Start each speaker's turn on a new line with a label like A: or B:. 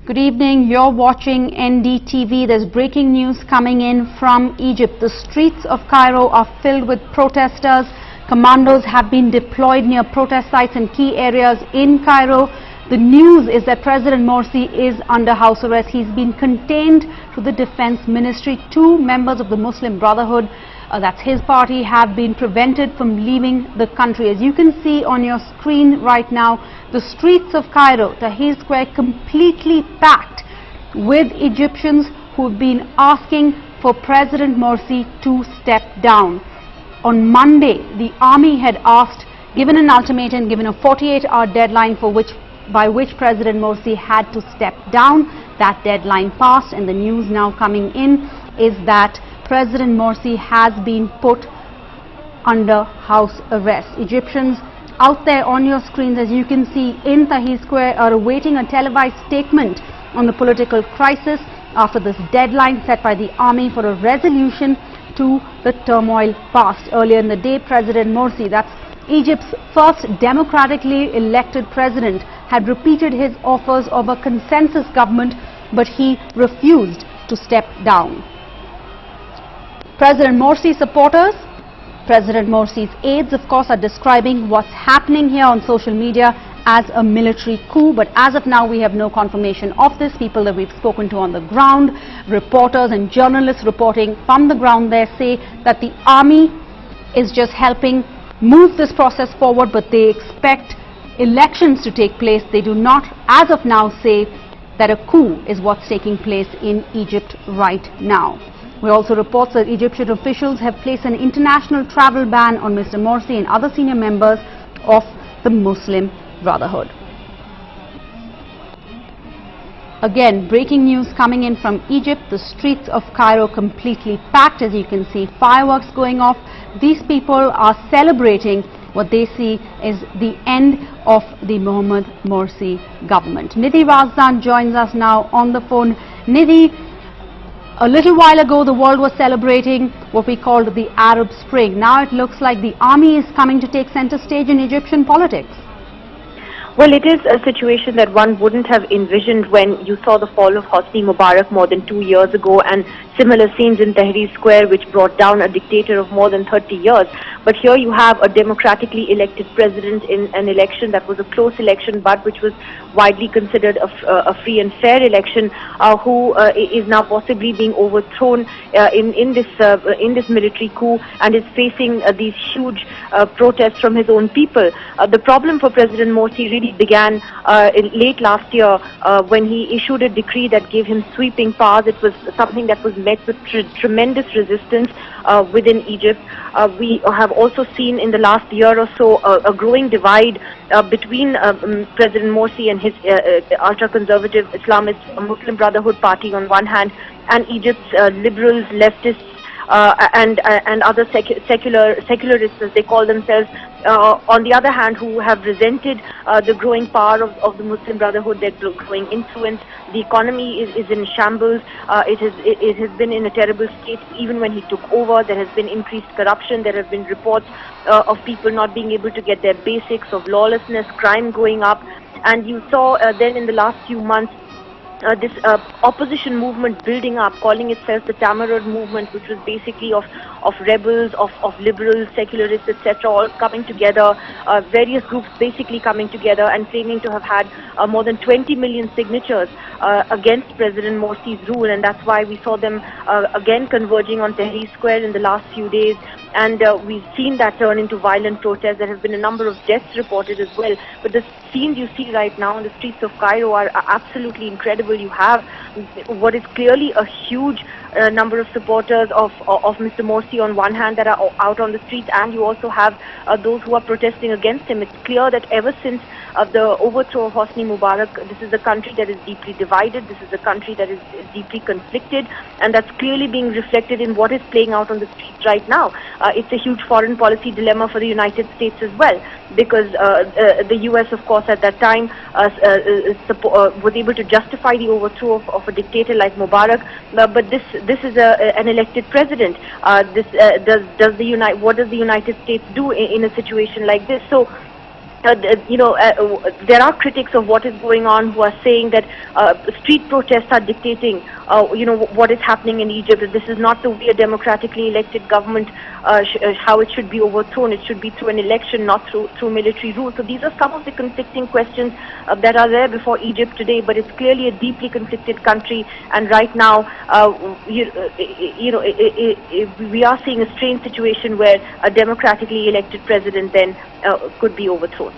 A: Good evening. You're watching NDTV. There's breaking news coming in from Egypt. The streets of Cairo are filled with protesters. Commandos have been deployed near protest sites in key areas in Cairo. The news is that President Morsi is under house arrest. He's been contained to the Defense Ministry. Two members of the Muslim Brotherhood, that's his party, have been prevented from leaving the country. As you can see on your screen right now, the streets of Cairo, Tahrir Square, completely packed with Egyptians who've been asking for President Morsi to step down. On Monday, the army had given an ultimatum, given a 48-hour deadline by which President Morsi had to step down. That deadline passed, and the news now coming in is that President Morsi has been put under house arrest. Egyptians out there on your screens, as you can see, in Tahrir Square, are awaiting a televised statement on the political crisis after this deadline set by the army for a resolution to the turmoil past. Earlier in the day, President Morsi, that's Egypt's first democratically elected president, had repeated his offers of a consensus government, but he refused to step down. President Morsi's supporters, President Morsi's aides, of course, are describing what's happening here on social media as a military coup, but as of now we have no confirmation of this. People that we've spoken to on the ground, reporters and journalists reporting from the ground there, say that the army is just helping move this process forward, but they expect elections to take place. They do not, as of now, say that a coup is what's taking place in Egypt right now. We also report that Egyptian officials have placed an international travel ban on Mr. Morsi and other senior members of the Muslim Brotherhood. Again, breaking news coming in from Egypt. The streets of Cairo completely packed. As you can see, fireworks going off. These people are celebrating what they see is the end of the Mohamed Morsi government. Nidhi Razdan joins us now on the phone. Nidhi, a little while ago the world was celebrating what we called the Arab Spring. Now it looks like the army is coming to take center stage in Egyptian politics.
B: Well, it is a situation that one wouldn't have envisioned when you saw the fall of Hosni Mubarak more than 2 years ago, and similar scenes in Tahrir Square, which brought down a dictator of more than 30 years. But here you have a democratically elected president in an election that was a close election, but which was widely considered a free and fair election, who is now possibly being overthrown in this military coup, and is facing these huge protests from his own people. The problem for President Morsi really began late last year when he issued a decree that gave him sweeping powers. It was something that was met with tremendous resistance within Egypt. We have also seen in the last year or so a growing divide between President Morsi and his ultra-conservative Islamist Muslim Brotherhood party on one hand, and Egypt's liberals, leftists, and other secularists, as they call themselves, on the other hand, who have resented the growing power of the Muslim Brotherhood, their growing influence. The economy is in shambles. It has been in a terrible state even when he took over. There has been increased corruption. There have been reports of people not being able to get their basics, of lawlessness, crime going up. And you saw then in the last few months this opposition movement building up, calling itself the Tamarod movement, which was basically of rebels, of liberals, secularists, etc., all coming together, various groups basically coming together and claiming to have had more than 20 million signatures against President Morsi's rule, and that's why we saw them again converging on Tahrir Square in the last few days. And we've seen that turn into violent protests. There have been a number of deaths reported as well. But the scenes you see right now on the streets of Cairo are absolutely incredible. You have what is clearly a huge number of supporters of Mr. Morsi on one hand that are out on the streets, and you also have those who are protesting against him. It's clear that ever since the overthrow of Hosni Mubarak, this is a country that is deeply divided. This is a country that is deeply conflicted, and that's clearly being reflected in what is playing out on the streets right now. It's a huge foreign policy dilemma for the United States as well, because the US, of course, at that time was able to justify the overthrow of a dictator like Mubarak, but this is an elected president. What does the United States do in a situation like this? So there are critics of what is going on who are saying that street protests are dictating, what is happening in Egypt. This is not the way a democratically elected government, how it should be overthrown. It should be through an election, not through military rule. So these are some of the conflicting questions that are there before Egypt today. But it's clearly a deeply conflicted country, and right now, we are seeing a strange situation where a democratically elected president then could be overthrown.